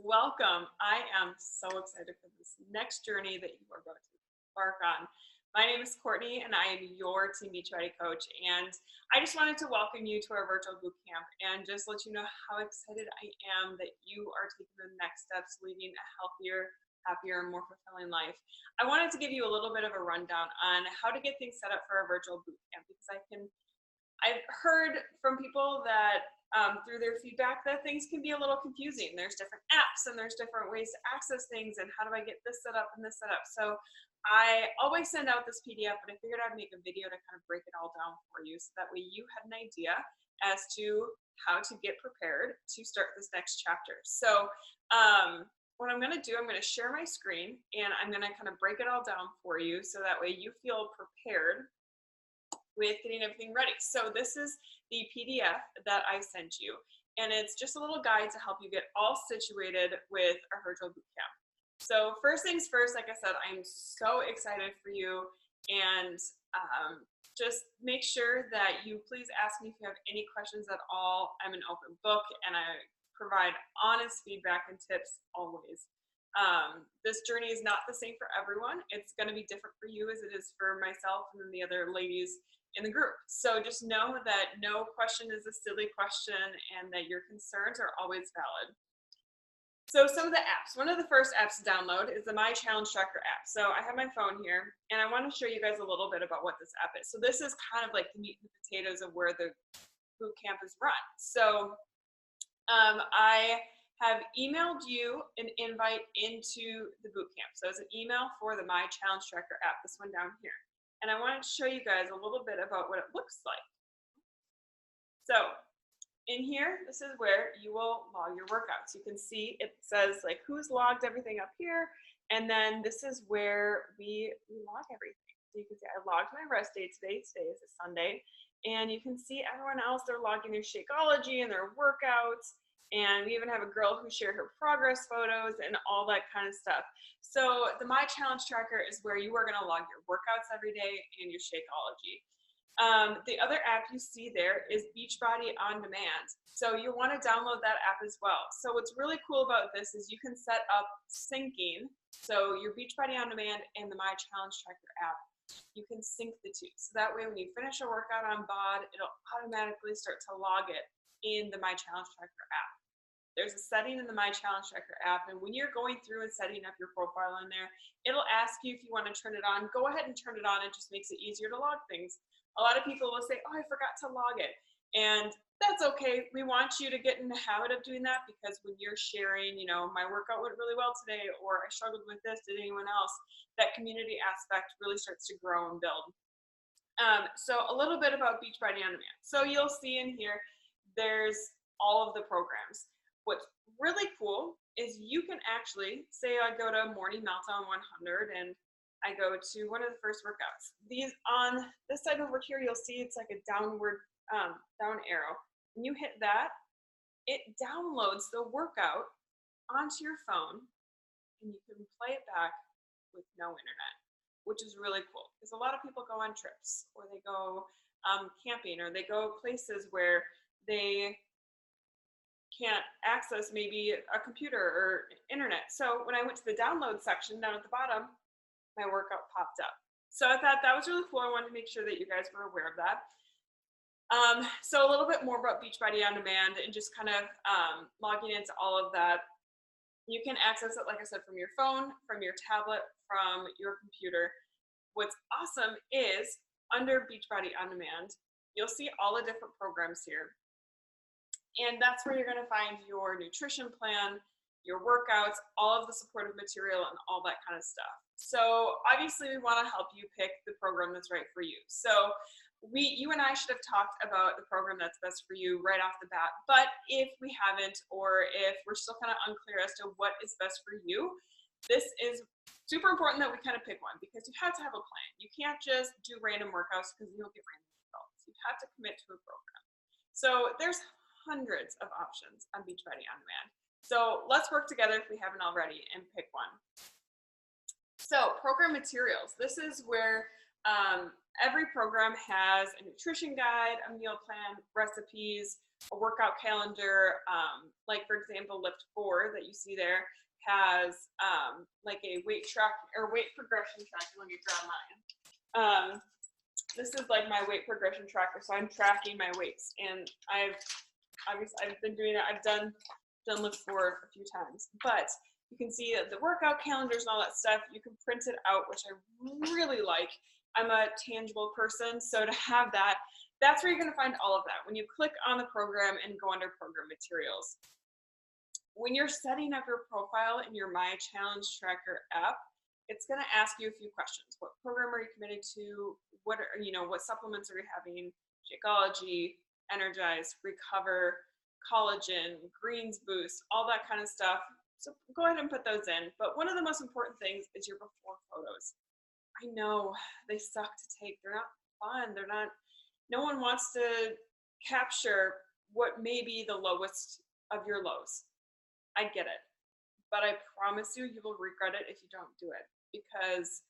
welcome. I am so excited for this next journey that you are going to embark on. My name is Courtney, and I am your Team Beachbody coach. And I just wanted to welcome you to our virtual boot camp and just let you know how excited I am that you are taking the next steps, leading a healthier, happier, and more fulfilling life. I wanted to give you a little bit of a rundown on how to get things set up for a virtual boot camp because I've heard from people that through their feedback that things can be a little confusing. There's different apps and there's different ways to access things and how do I get this set up and this set up. So I always send out this PDF, but I figured I'd make a video to kind of break it all down for you so that way you had an idea as to how to get prepared to start this next chapter. So what I'm going to do, I'm going to share my screen and I'm going to kind of break it all down for you so that way you feel prepared with getting everything ready. So this is the PDF that I sent you, and it's just a little guide to help you get all situated with our virtual bootcamp. So first things first, like I said, I'm so excited for you, and just make sure that you please ask me if you have any questions at all. I'm an open book, and I provide honest feedback and tips always. This journey is not the same for everyone. It's going to be different for you as it is for myself and then the other ladies in the group. So just know that no question is a silly question and that your concerns are always valid. So some of the apps, one of the first apps to download is the My Challenge Tracker app. So I have my phone here and I want to show you guys a little bit about what this app is. So this is kind of like the meat and potatoes of where the boot camp is run. So I have emailed you an invite into the boot camp. So it's an email for the My Challenge Tracker app, this one down here. And I wanted to show you guys a little bit about what it looks like. So in here, this is where you will log your workouts. You can see it says like who's logged everything up here. And then this is where we log everything. So you can see I logged my rest day today. Today is a Sunday. And you can see everyone else, they're logging their Shakeology and their workouts. And we even have a girl who shared her progress photos and all that kind of stuff. So the My Challenge Tracker is where you are going to log your workouts every day and your Shakeology. The other app you see there is Beachbody On Demand. So you want to download that app as well. So what's really cool about this is you can set up syncing. So your Beachbody On Demand and the My Challenge Tracker app, you can sync the two. So that way when you finish a workout on BOD, it'll automatically start to log it in the My Challenge Tracker app. There's a setting in the My Challenge Tracker app, and when you're going through and setting up your profile in there, it'll ask you if you want to turn it on. Go ahead and turn it on. It just makes it easier to log things. A lot of people will say, oh, I forgot to log it. And that's okay. We want you to get in the habit of doing that because when you're sharing, you know, my workout went really well today, or I struggled with this, did anyone else? That community aspect really starts to grow and build. So a little bit about Beachbody On Demand. So you'll see in here, there's all of the programs. What's really cool is you can actually, say I go to Morning Meltdown 100 and I go to one of the first workouts. These on this side over here, you'll see it's like a downward, down arrow. When you hit that, it downloads the workout onto your phone and you can play it back with no internet, which is really cool because a lot of people go on trips or they go camping or they go places where they can't access maybe a computer or internet. So when I went to the download section down at the bottom, my workout popped up. So I thought that was really cool. I wanted to make sure that you guys were aware of that. So a little bit more about Beachbody On Demand and just kind of logging into all of that. You can access it, like I said, from your phone, from your tablet, from your computer. What's awesome is under Beachbody On Demand, you'll see all the different programs here. And that's where you're going to find your nutrition plan, your workouts, all of the supportive material, and all that kind of stuff. So obviously we want to help you pick the program that's right for you. So you and I should have talked about the program that's best for you right off the bat. But if we haven't, or if we're still kind of unclear as to what is best for you, this is super important that we kind of pick one because you have to have a plan. You can't just do random workouts because you'll get random results. You have to commit to a program. So there's hundreds of options on Beachbody On Demand. So let's work together if we haven't already and pick one. So program materials. This is where every program has a nutrition guide, a meal plan, recipes, a workout calendar, like for example, Lift 4 that you see there has like a weight track or weight progression tracker. Let me grab mine. This is like my weight progression tracker, so I'm tracking my weights, and I've been doing it. I've done Lift 4 a few times, but you can see the workout calendars and all that stuff. You can print it out, which I really like. I'm a tangible person, so to have that, that's where you're going to find all of that when you click on the program and go under program materials. When you're setting up your profile in your My Challenge Tracker app, it's going to ask you a few questions. What program are you committed to? What supplements are you having? Shakeology, Energize, Recover, Collagen, Greens Boost, all that kind of stuff. So go ahead and put those in. But one of the most important things is your before photos. I know they suck to take. They're not fun. No one wants to capture what may be the lowest of your lows. I get it. But I promise you, you will regret it if you don't do it. Because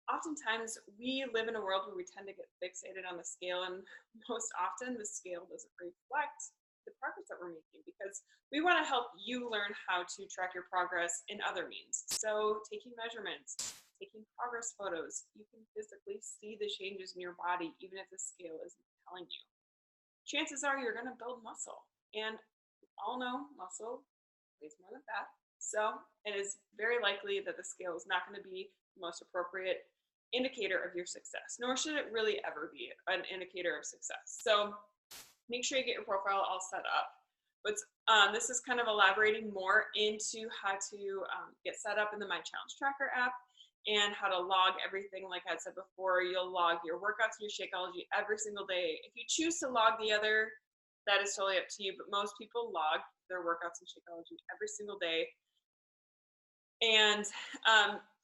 oftentimes we live in a world where we tend to get fixated on the scale, and most often the scale doesn't reflect the progress that we're making, because we want to help you learn how to track your progress in other means. So taking measurements, taking progress photos, you can physically see the changes in your body even if the scale isn't telling you. Chances are you're going to build muscle, and we all know muscle weighs more than fat. So it is very likely that the scale is not going to be the most appropriate indicator of your success, nor should it really ever be an indicator of success. So make sure you get your profile all set up. But this is kind of elaborating more into how to get set up in the My Challenge Tracker app and how to log everything. Like I said before, you'll log your workouts and your Shakeology every single day. If you choose to log the other, that is totally up to you, but most people log their workouts and Shakeology every single day. And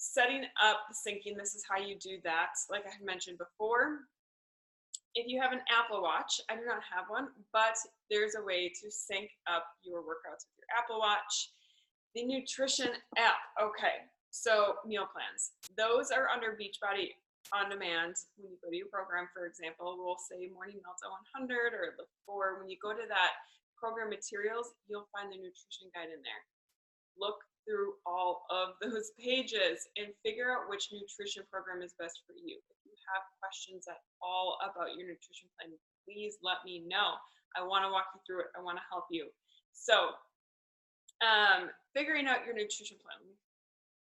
setting up the syncing, this is how you do that. Like I had mentioned before, if you have an Apple Watch, I do not have one, but there's a way to sync up your workouts with your Apple Watch. The nutrition app, okay, so meal plans. Those are under Beachbody On Demand. When you go to your program, for example, we'll say Morning Melts at 100 or Lift 4. When you go to that program materials, you'll find the nutrition guide in there. Look through all of those pages and figure out which nutrition program is best for you. If you have questions at all about your nutrition plan, please let me know. I want to walk you through it. I want to help you. So figuring out your nutrition plan.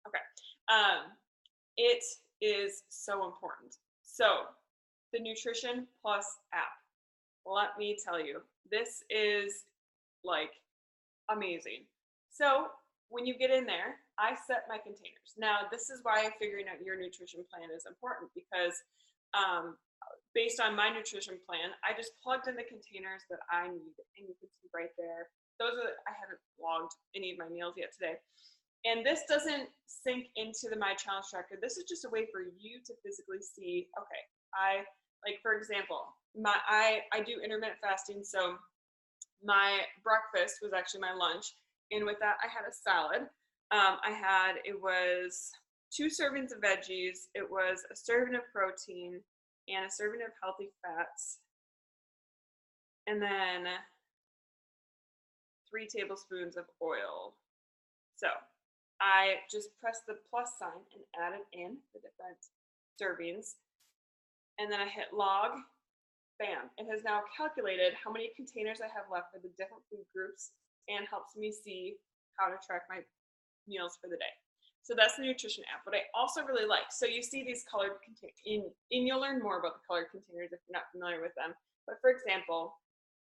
Okay. It is so important. So the Nutrition Plus app, let me tell you, this is like amazing. So when you get in there, I set my containers. Now, this is why figuring out your nutrition plan is important, because based on my nutrition plan, I just plugged in the containers that I need, and you can see right there. I haven't logged any of my meals yet today. And this doesn't sync into the My Challenge Tracker. This is just a way for you to physically see, okay, for example, I do intermittent fasting, so my breakfast was actually my lunch. And with that, I had a salad. It was 2 servings of veggies. It was a serving of protein and a serving of healthy fats. And then 3 tablespoons of oil. So I just pressed the plus sign and added in the different servings. And then I hit log. Bam. It has now calculated how many containers I have left for the different food groups, and helps me see how to track my meals for the day. So that's the nutrition app. What I also really like, so you see these colored containers, and you'll learn more about the colored containers if you're not familiar with them. But for example,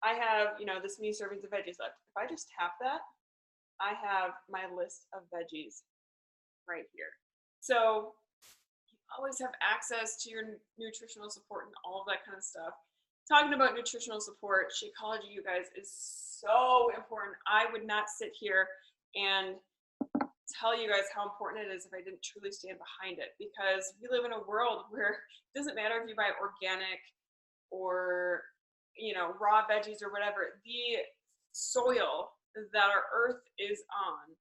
I have, this many servings of veggies left. If I just tap that, I have my list of veggies right here. So you always have access to your nutritional support and all of that kind of stuff. Talking about nutritional support, Shakeology, you guys, is so important. I would not sit here and tell you guys how important it is if I didn't truly stand behind it, because we live in a world where it doesn't matter if you buy organic or raw veggies or whatever. The soil that our earth is on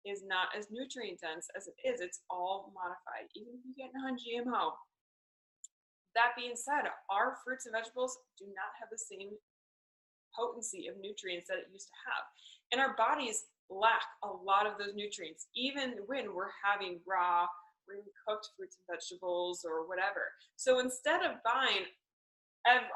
is not as nutrient dense as it is. It's all modified, even if you get non-GMO. That being said, our fruits and vegetables do not have the same potency of nutrients that it used to have. And our bodies lack a lot of those nutrients, even when we're having raw, really cooked fruits and vegetables or whatever. So instead of buying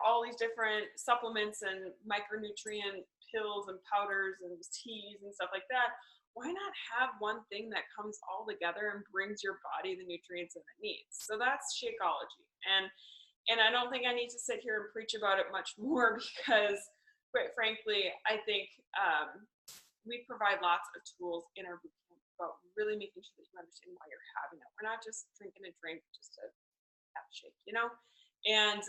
all these different supplements and micronutrient pills and powders and teas and stuff like that, why not have one thing that comes all together and brings your body the nutrients that it needs? So that's Shakeology. And I don't think I need to sit here and preach about it much more because, quite frankly, I think we provide lots of tools in our bootcamp about really making sure that you understand why you're having it. We're not just drinking a drink just to have a shake, you know? And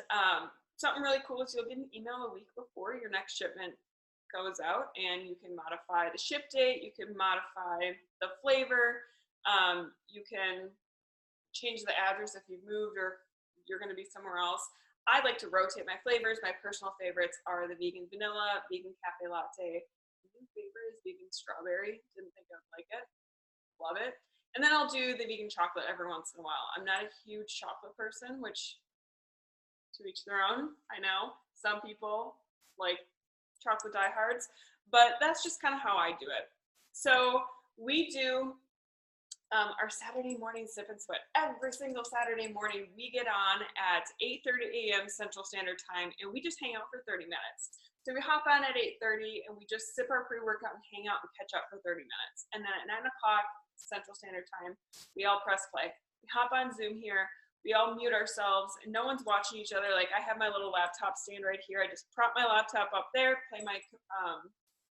something really cool is you'll get an email a week before your next shipment goes out, and you can modify the ship date, you can modify the flavor, you can change the address if you've moved or you're going to be somewhere else. I like to rotate my flavors. My personal favorites are the vegan vanilla, vegan cafe latte. My favorite is vegan strawberry. Didn't think I'd like it. Love it. And then I'll do the vegan chocolate every once in a while. I'm not a huge chocolate person, which to each their own. I know some people like chocolate diehards, but that's just kind of how I do it. So we do our Saturday morning sip and sweat. Every single Saturday morning, we get on at 8:30 a.m. Central Standard Time, and we just hang out for 30 minutes. So we hop on at 8:30, and we just sip our pre-workout and hang out and catch up for 30 minutes. And then at 9 o'clock Central Standard Time, we all press play. We hop on Zoom here. We all mute ourselves, and no one's watching each other. Like, I have my little laptop stand right here. I just prop my laptop up there, play my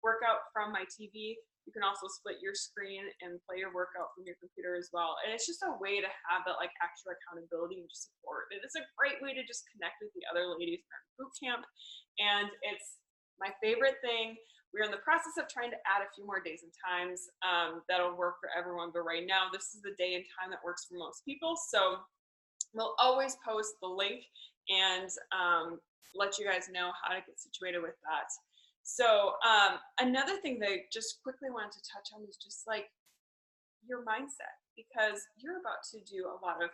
workout from my TV. You can also split your screen and play your workout from your computer as well. And it's just a way to have that like extra accountability and just support. And it's a great way to just connect with the other ladies in our boot camp. And it's my favorite thing. We're in the process of trying to add a few more days and times that'll work for everyone. But right now, this is the day and time that works for most people. So we'll always post the link and let you guys know how to get situated with that. So another thing that I just quickly wanted to touch on is just like your mindset, because you're about to do a lot of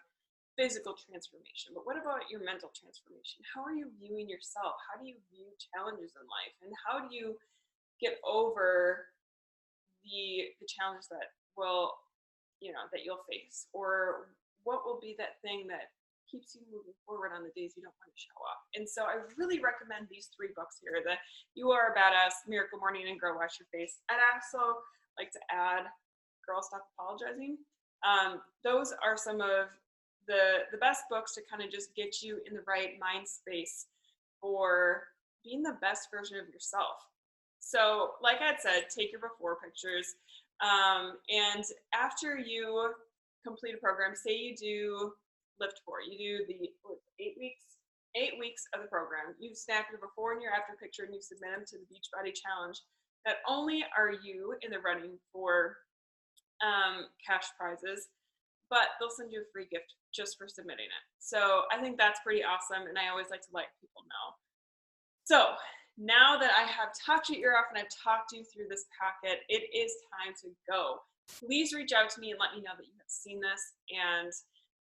physical transformation, but what about your mental transformation? How are you viewing yourself? How do you view challenges in life? And how do you get over the challenge that that you'll face? Or what will be that thing that keeps you moving forward on the days you don't want to show up? And so I really recommend these 3 books here, the You Are a Badass, Miracle Morning, and Girl Wash Your Face. I'd also like to add Girl Stop Apologizing. Those are some of the best books to kind of just get you in the right mind space for being the best version of yourself. So like I said, take your before pictures. And after you complete a program, say you do Lift 4, you do the 8 weeks of the program. You snap your before and your after picture and you submit them to the Beachbody Challenge. Not only are you in the running for cash prizes, but they'll send you a free gift just for submitting it. So I think that's pretty awesome, and I always like to let people know. So now that I have talked your ear off and I've talked you through this packet, it is time to go. Please reach out to me and let me know that you have seen this and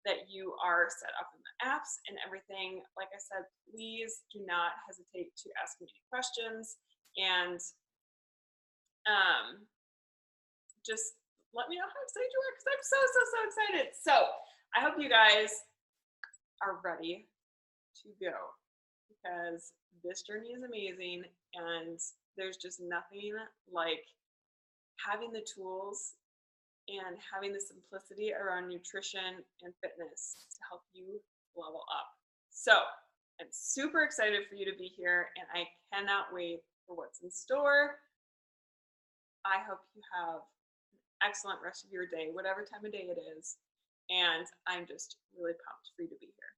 that you are set up in the apps and everything. Like I said, please do not hesitate to ask me any questions, and just let me know how excited you are, because I'm so excited. So I hope you guys are ready to go, because this journey is amazing, and there's just nothing like having the tools and having the simplicity around nutrition and fitness to help you level up. So I'm super excited for you to be here, and I cannot wait for what's in store. I hope you have an excellent rest of your day, whatever time of day it is, and I'm just really pumped for you to be here.